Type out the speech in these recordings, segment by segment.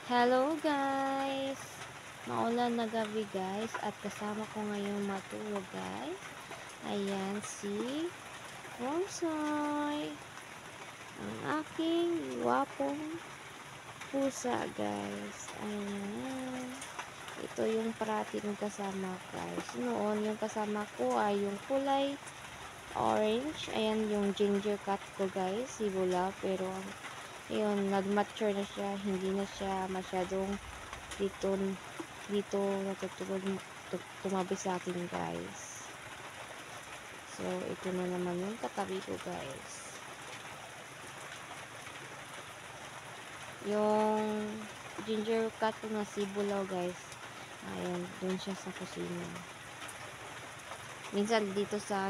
Hello guys! Maulan na gabi guys at kasama ko ngayong matulog guys. Ayan si Ronsoy, ang aking wapong pusa guys. Ayan. Ito yung parati kong kasama guys. Noon yung kasama ko ay yung kulay orange. Ayan yung ginger cat ko guys, si Bula. Pero ayun, nag-mature na siya. Hindi na siya masyadong dito dito natutulog tumabi sa akin guys. So ito na naman yung katabi ko guys, yung ginger cat ko na si Bulaw guys. Ayan, dun siya sa kusina, minsan dito sa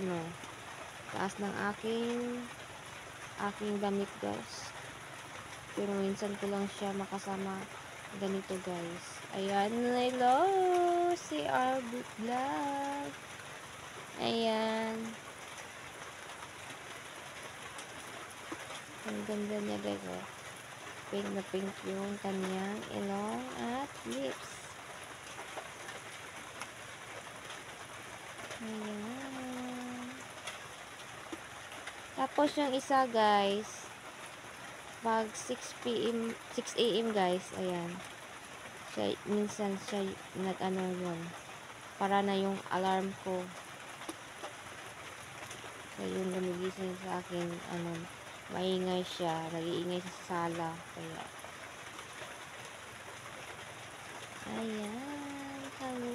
taas ng aking damit guys, pero minsan ko lang siya makasama ganito guys. Ayan, hello si RB Vlog. Ayan, ang ganda niya guys, oh. Pink na pink yung kanyang ilong at lips. Ayan. Tapos yung isa guys, pag 6 a.m. guys, ayan, siya, minsan siya yun, para na yung alarm ko. So yung gumigising sa akin, maingay siya, nag-iingay sa sala, kaya ayan, hello